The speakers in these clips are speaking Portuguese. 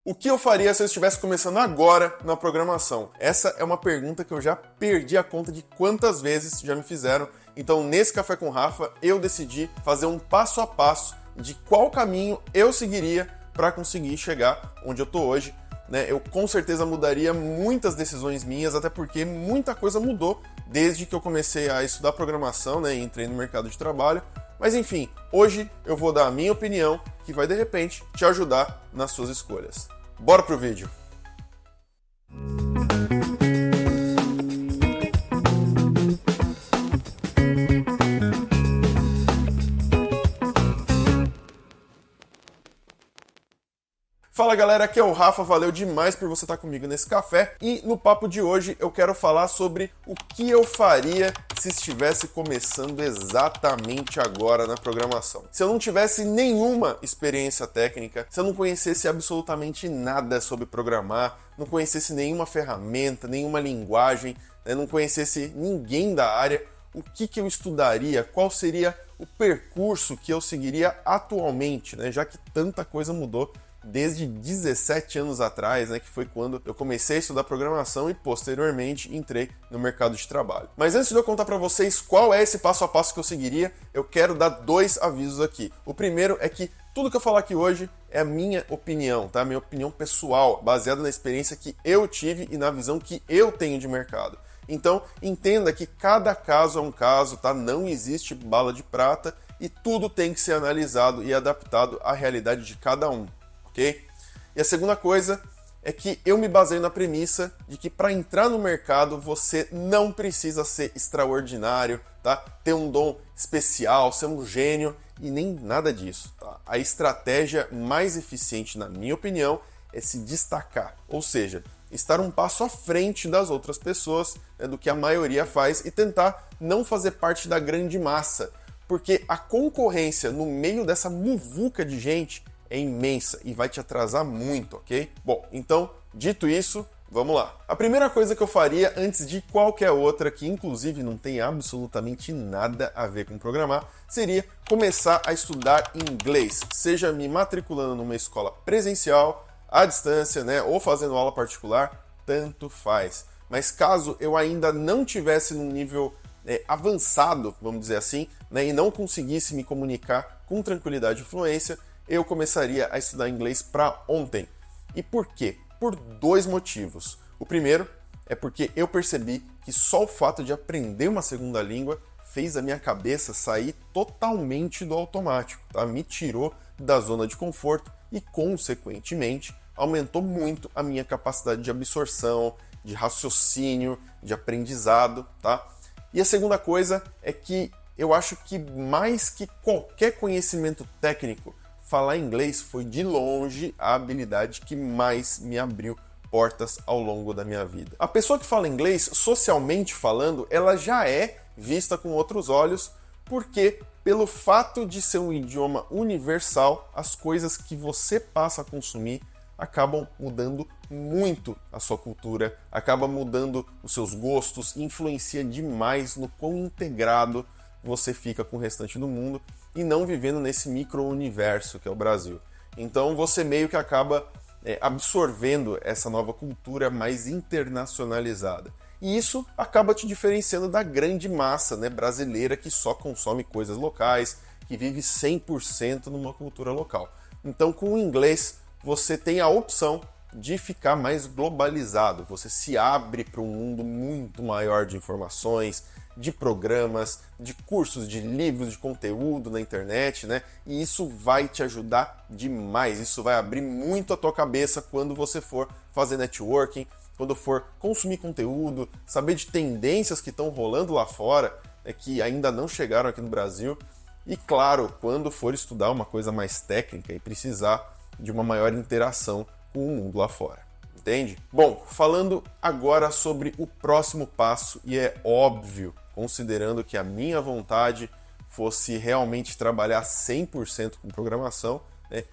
O que eu faria se eu estivesse começando agora na programação? Essa é uma pergunta que eu já perdi a conta de quantas vezes já me fizeram. Então, nesse Café com Rafa, eu decidi fazer um passo a passo de qual caminho eu seguiria para conseguir chegar onde eu tô hoje. Eu com certeza mudaria muitas decisões minhas, até porque muita coisa mudou desde que eu comecei a estudar programação, e entrei no mercado de trabalho. Mas enfim, hoje eu vou dar a minha opinião, que vai de repente te ajudar nas suas escolhas. Bora pro vídeo! Fala galera, aqui é o Rafa, valeu demais por você estar comigo nesse café e no papo de hoje eu quero falar sobre o que eu faria se estivesse começando exatamente agora na programação. Se eu não tivesse nenhuma experiência técnica, se eu não conhecesse absolutamente nada sobre programar, não conhecesse nenhuma ferramenta, nenhuma linguagem, não conhecesse ninguém da área, o que eu estudaria, qual seria o percurso que eu seguiria atualmente, já que tanta coisa mudou desde 17 anos atrás, que foi quando eu comecei a estudar programação e posteriormente entrei no mercado de trabalho. Mas antes de eu contar para vocês qual é esse passo a passo que eu seguiria, eu quero dar dois avisos aqui. O primeiro é que tudo que eu falar aqui hoje é a minha opinião, tá? Minha opinião pessoal, baseada na experiência que eu tive e na visão que eu tenho de mercado. Então, entenda que cada caso é um caso, tá? Não existe bala de prata e tudo tem que ser analisado e adaptado à realidade de cada um. Ok? E a segunda coisa é que eu me baseio na premissa de que para entrar no mercado você não precisa ser extraordinário, tá? Ter um dom especial, ser um gênio e nem nada disso. Tá? A estratégia mais eficiente, na minha opinião, é se destacar, ou seja, estar um passo à frente das outras pessoas, do que a maioria faz e tentar não fazer parte da grande massa, porque a concorrência no meio dessa muvuca de gente é imensa e vai te atrasar muito, ok? Bom, então, dito isso, vamos lá. A primeira coisa que eu faria antes de qualquer outra, que inclusive não tem absolutamente nada a ver com programar, seria começar a estudar inglês, seja me matriculando numa escola presencial, à distância, ou fazendo aula particular, tanto faz. Mas caso eu ainda não tivesse num nível avançado, vamos dizer assim, e não conseguisse me comunicar com tranquilidade e fluência, eu começaria a estudar inglês para ontem. E por quê? Por dois motivos. O primeiro é porque eu percebi que só o fato de aprender uma segunda língua fez a minha cabeça sair totalmente do automático, tá? Me tirou da zona de conforto e, consequentemente, aumentou muito a minha capacidade de absorção, de raciocínio, de aprendizado, tá? E a segunda coisa é que eu acho que mais que qualquer conhecimento técnico, falar inglês foi de longe a habilidade que mais me abriu portas ao longo da minha vida. A pessoa que fala inglês, socialmente falando, ela já é vista com outros olhos, porque pelo fato de ser um idioma universal, as coisas que você passa a consumir acabam mudando muito a sua cultura, acaba mudando os seus gostos, influencia demais no quão integrado você fica com o restante do mundo e não vivendo nesse micro-universo que é o Brasil. Então você meio que acaba absorvendo essa nova cultura mais internacionalizada. E isso acaba te diferenciando da grande massa brasileira que só consome coisas locais, que vive 100% numa cultura local. Então com o inglês você tem a opção de ficar mais globalizado, você se abre para um mundo muito maior de informações, de programas, de cursos, de livros, de conteúdo na internet, E isso vai te ajudar demais, isso vai abrir muito a tua cabeça quando você for fazer networking, quando for consumir conteúdo, saber de tendências que estão rolando lá fora, que ainda não chegaram aqui no Brasil, e claro, quando for estudar uma coisa mais técnica e precisar de uma maior interação com o mundo lá fora. Entende? Bom, falando agora sobre o próximo passo, e é óbvio, considerando que a minha vontade fosse realmente trabalhar 100% com programação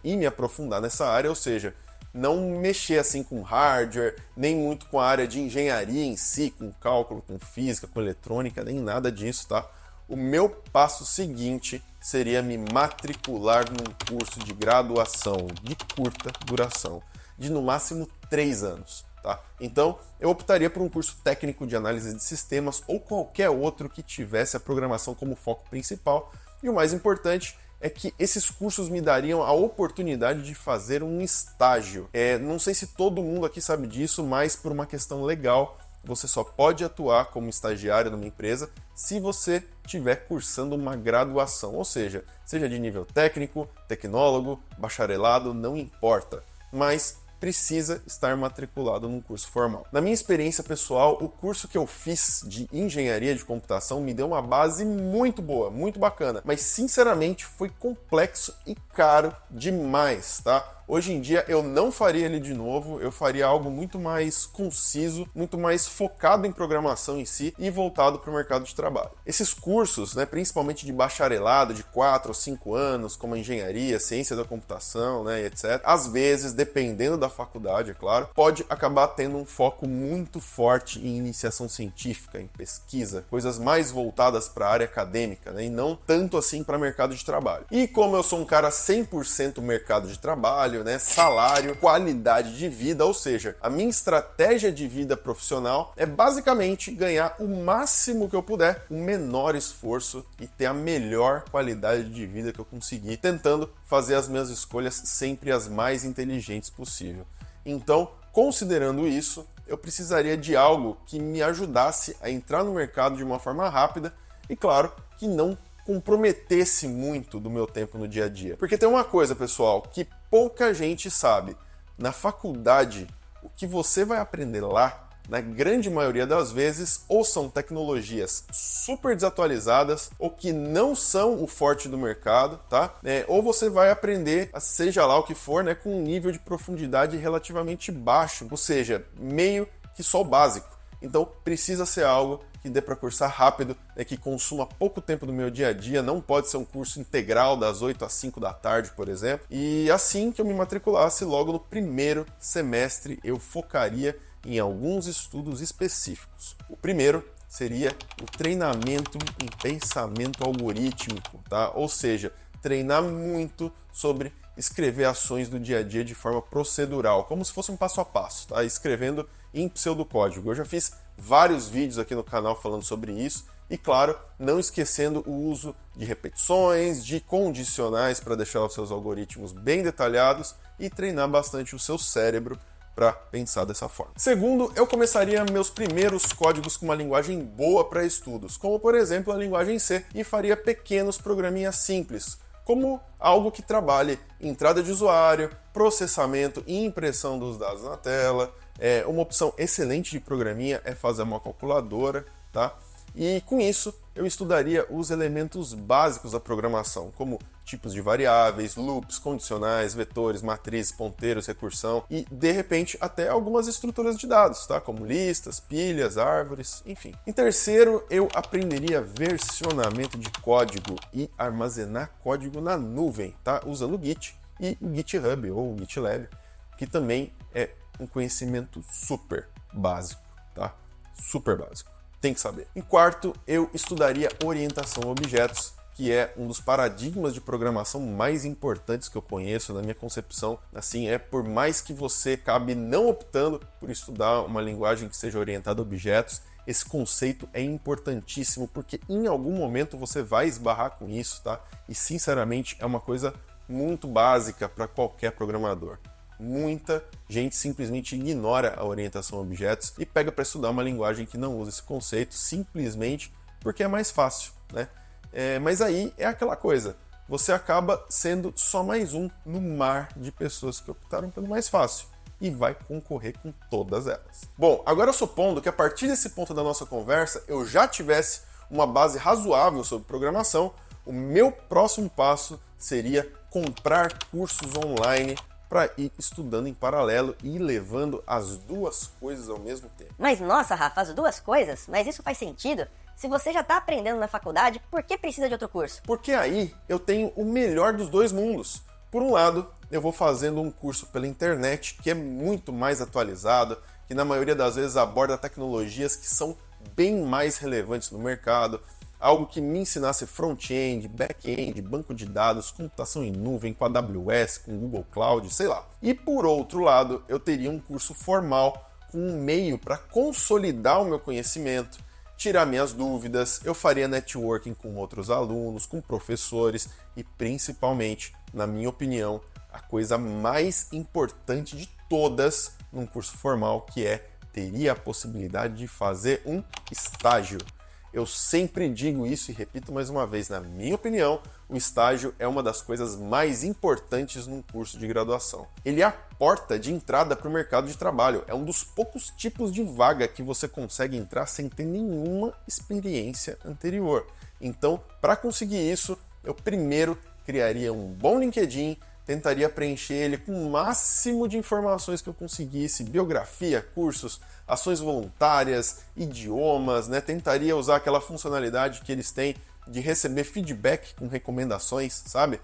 e me aprofundar nessa área, ou seja, não mexer assim com hardware, nem muito com a área de engenharia em si, com cálculo, com física, com eletrônica, nem nada disso, tá? O meu passo seguinte seria me matricular num curso de graduação de curta duração. de no máximo 3 anos. Tá? Então, eu optaria por um curso técnico de análise de sistemas ou qualquer outro que tivesse a programação como foco principal. E o mais importante é que esses cursos me dariam a oportunidade de fazer um estágio. Não sei se todo mundo aqui sabe disso, mas por uma questão legal, você só pode atuar como estagiário numa empresa se você estiver cursando uma graduação, ou seja de nível técnico, tecnólogo, bacharelado, não importa, mas precisa estar matriculado num curso formal. Na minha experiência pessoal, o curso que eu fiz de engenharia de computação me deu uma base muito boa, muito bacana, mas sinceramente foi complexo e caro demais, tá? Hoje em dia eu não faria ele de novo, eu faria algo muito mais conciso, muito mais focado em programação em si e voltado para o mercado de trabalho. Esses cursos, principalmente de bacharelado de 4 ou 5 anos, como a engenharia, ciência da computação, etc., às vezes, dependendo da faculdade, é claro, pode acabar tendo um foco muito forte em iniciação científica, em pesquisa, coisas mais voltadas para a área acadêmica, e não tanto assim para mercado de trabalho. E como eu sou um cara 100% mercado de trabalho, salário, qualidade de vida, ou seja, a minha estratégia de vida profissional é basicamente ganhar o máximo que eu puder, o menor esforço e ter a melhor qualidade de vida que eu conseguir, tentando fazer as minhas escolhas sempre as mais inteligentes possível. Então, considerando isso, eu precisaria de algo que me ajudasse a entrar no mercado de uma forma rápida e, claro, que não comprometesse muito do meu tempo no dia a dia. Porque tem uma coisa, pessoal, que pouca gente sabe. Na faculdade, o que você vai aprender lá, na grande maioria das vezes, ou são tecnologias super desatualizadas, ou que não são o forte do mercado, tá? Ou você vai aprender, seja lá o que for, com um nível de profundidade relativamente baixo, ou seja, meio que só o básico. Então, precisa ser algo que dê para cursar rápido, que consuma pouco tempo do meu dia a dia, não pode ser um curso integral das 8 às 5 da tarde, por exemplo. E assim que eu me matriculasse, logo no primeiro semestre, eu focaria em alguns estudos específicos. O primeiro seria o treinamento em pensamento algorítmico, tá? Ou seja, treinar muito sobre escrever ações do dia a dia de forma procedural, como se fosse um passo a passo, tá? Escrevendo em pseudocódigo. Eu já fiz vários vídeos aqui no canal falando sobre isso e, claro, não esquecendo o uso de repetições, de condicionais para deixar os seus algoritmos bem detalhados e treinar bastante o seu cérebro para pensar dessa forma. Segundo, eu começaria meus primeiros códigos com uma linguagem boa para estudos, como por exemplo a linguagem C, e faria pequenos programinhas simples, como algo que trabalhe entrada de usuário, processamento e impressão dos dados na tela. Uma opção excelente de programinha é fazer uma calculadora, tá? E com isso eu estudaria os elementos básicos da programação, como tipos de variáveis, loops, condicionais, vetores, matrizes, ponteiros, recursão e, de repente, até algumas estruturas de dados, tá? Como listas, pilhas, árvores, enfim. Em terceiro, eu aprenderia versionamento de código e armazenar código na nuvem, tá? Usando o Git e o GitHub ou o GitLab, que também é um conhecimento super básico, tá? Super básico. Tem que saber. Em quarto, eu estudaria orientação a objetos, que é um dos paradigmas de programação mais importantes que eu conheço na minha concepção. Assim, por mais que você acabe não optando por estudar uma linguagem que seja orientada a objetos, esse conceito é importantíssimo, porque em algum momento você vai esbarrar com isso, tá? E, sinceramente, é uma coisa muito básica para qualquer programador. Muita gente simplesmente ignora a orientação a objetos e pega para estudar uma linguagem que não usa esse conceito simplesmente porque é mais fácil, né? Mas aí é aquela coisa, você acaba sendo só mais um no mar de pessoas que optaram pelo mais fácil e vai concorrer com todas elas. Bom, agora supondo que a partir desse ponto da nossa conversa eu já tivesse uma base razoável sobre programação, o meu próximo passo seria comprar cursos online para ir estudando em paralelo e ir levando as duas coisas ao mesmo tempo. Mas nossa, Rafa, as duas coisas? Mas isso faz sentido? Se você já está aprendendo na faculdade, por que precisa de outro curso? Porque aí eu tenho o melhor dos dois mundos. Por um lado, eu vou fazendo um curso pela internet que é muito mais atualizado, que na maioria das vezes aborda tecnologias que são bem mais relevantes no mercado. algo que me ensinasse front-end, back-end, banco de dados, computação em nuvem, com AWS, com Google Cloud, sei lá. E por outro lado, eu teria um curso formal com um meio para consolidar o meu conhecimento, tirar minhas dúvidas, eu faria networking com outros alunos, com professores e principalmente, na minha opinião, a coisa mais importante de todas num curso formal, que teria a possibilidade de fazer um estágio. Eu sempre digo isso e repito mais uma vez, na minha opinião, o estágio é uma das coisas mais importantes num curso de graduação. Ele é a porta de entrada para o mercado de trabalho, é um dos poucos tipos de vaga que você consegue entrar sem ter nenhuma experiência anterior. Então, para conseguir isso, eu primeiro criaria um bom LinkedIn, tentaria preencher ele com o máximo de informações que eu conseguisse, biografia, cursos, ações voluntárias, idiomas, né? Tentaria usar aquela funcionalidade que eles têm de receber feedback com recomendações, sabe?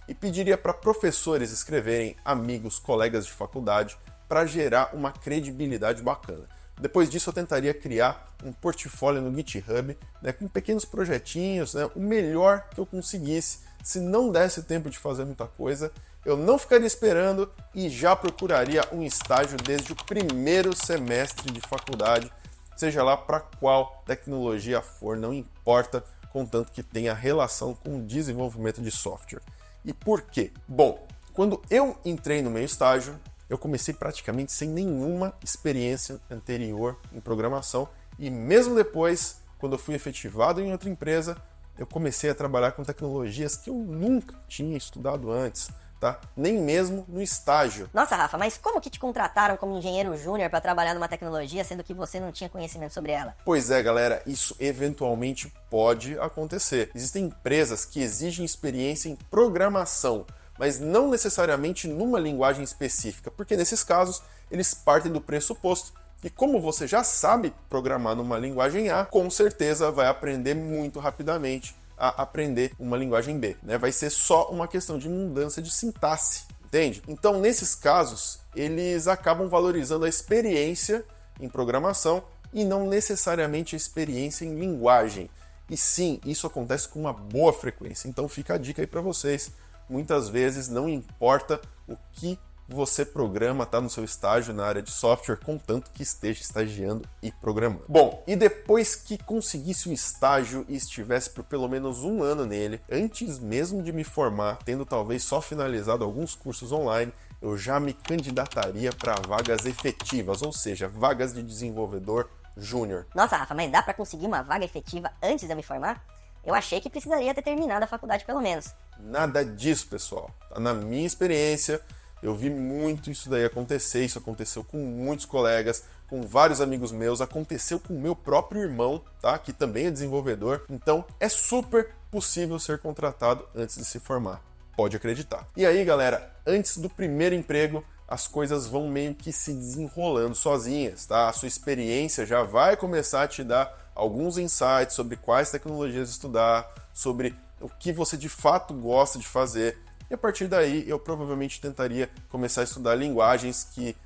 E pediria para professores escreverem, amigos, colegas de faculdade, para gerar uma credibilidade bacana. Depois disso, eu tentaria criar um portfólio no GitHub, né, com pequenos projetinhos, né, o melhor que eu conseguisse. Se não desse tempo de fazer muita coisa, eu não ficaria esperando e já procuraria um estágio desde o primeiro semestre de faculdade, seja lá para qual tecnologia for, não importa, contanto que tenha relação com o desenvolvimento de software. E por quê? Bom, quando eu entrei no meu estágio, eu comecei praticamente sem nenhuma experiência anterior em programação e mesmo depois, quando eu fui efetivado em outra empresa, eu comecei a trabalhar com tecnologias que eu nunca tinha estudado antes, tá? Nem mesmo no estágio. Nossa, Rafa, mas como que te contrataram como engenheiro júnior para trabalhar numa tecnologia, sendo que você não tinha conhecimento sobre ela? Pois é, galera, isso eventualmente pode acontecer. Existem empresas que exigem experiência em programação, mas não necessariamente numa linguagem específica, porque nesses casos eles partem do pressuposto que, como você já sabe programar numa linguagem A, com certeza vai aprender muito rapidamente a aprender uma linguagem B, né? Vai ser só uma questão de mudança de sintaxe, entende? Então, nesses casos, eles acabam valorizando a experiência em programação e não necessariamente a experiência em linguagem. E sim, isso acontece com uma boa frequência. Então, fica a dica aí para vocês. Muitas vezes não importa o que você programa, tá no seu estágio na área de software, contanto que esteja estagiando e programando. Bom, e depois que conseguisse o estágio e estivesse por pelo menos um ano nele, antes mesmo de me formar, tendo talvez só finalizado alguns cursos online, eu já me candidataria para vagas efetivas, ou seja, vagas de desenvolvedor júnior. Nossa, Rafa, mas dá para conseguir uma vaga efetiva antes de eu me formar? Eu achei que precisaria ter terminado a faculdade pelo menos. Nada disso, pessoal. Na minha experiência, eu vi muito isso daí acontecer, isso aconteceu com muitos colegas, com vários amigos meus, aconteceu com o meu próprio irmão, tá? Que também é desenvolvedor, então é super possível ser contratado antes de se formar, pode acreditar. E aí, galera, antes do primeiro emprego, as coisas vão meio que se desenrolando sozinhas, tá? A sua experiência já vai começar a te dar alguns insights sobre quais tecnologias estudar, sobre o que você de fato gosta de fazer. E a partir daí, eu provavelmente tentaria começar a estudar linguagens que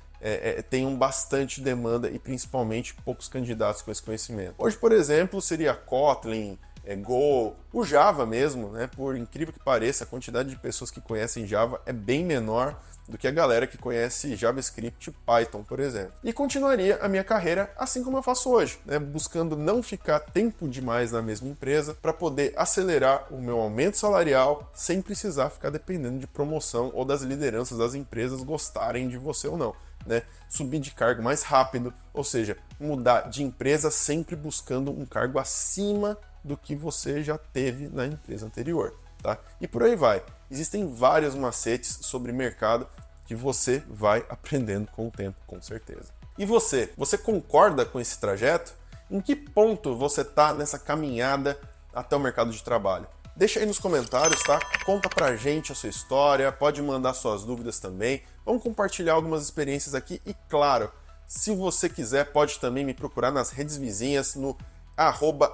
tenham bastante demanda e principalmente poucos candidatos com esse conhecimento. Hoje, por exemplo, seria Kotlin, Go, o Java mesmo, né? Por incrível que pareça, a quantidade de pessoas que conhecem Java é bem menor do que a galera que conhece JavaScript e Python, por exemplo. E continuaria a minha carreira assim como eu faço hoje, né? Buscando não ficar tempo demais na mesma empresa para poder acelerar o meu aumento salarial sem precisar ficar dependendo de promoção ou das lideranças das empresas gostarem de você ou não, né? Subir de cargo mais rápido, ou seja, mudar de empresa sempre buscando um cargo acima do que você já teve na empresa anterior, tá? E por aí vai. Existem vários macetes sobre mercado que você vai aprendendo com o tempo, com certeza. E você? Você concorda com esse trajeto? Em que ponto você está nessa caminhada até o mercado de trabalho? Deixa aí nos comentários, tá? Conta pra gente a sua história, pode mandar suas dúvidas também. Vamos compartilhar algumas experiências aqui e, claro, se você quiser, pode também me procurar nas redes vizinhas, no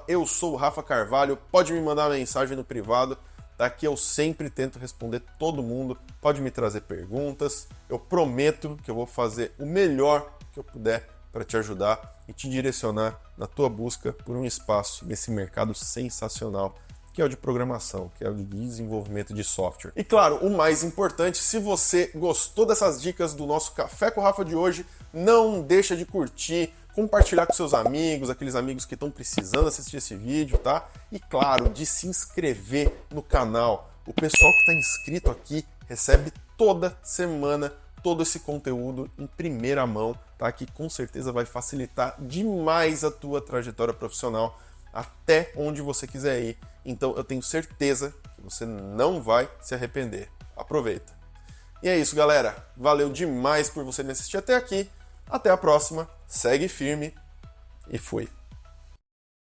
@eu-sou-Rafa-Carvalho, pode me mandar uma mensagem no privado, tá? Que eu sempre tento responder todo mundo, pode me trazer perguntas, eu prometo que eu vou fazer o melhor que eu puder para te ajudar e te direcionar na tua busca por um espaço nesse mercado sensacional que é o de programação, que é o de desenvolvimento de software. E claro, o mais importante, se você gostou dessas dicas do nosso Café com o Rafa de hoje, não deixa de curtir, compartilhar com seus amigos, aqueles amigos que estão precisando assistir esse vídeo, tá? E claro, de se inscrever no canal. O pessoal que está inscrito aqui recebe toda semana todo esse conteúdo em primeira mão, tá? Que com certeza vai facilitar demais a tua trajetória profissional até onde você quiser ir. Então eu tenho certeza que você não vai se arrepender. Aproveita. E é isso, galera. Valeu demais por você me assistir até aqui. Até a próxima. Segue firme e fui.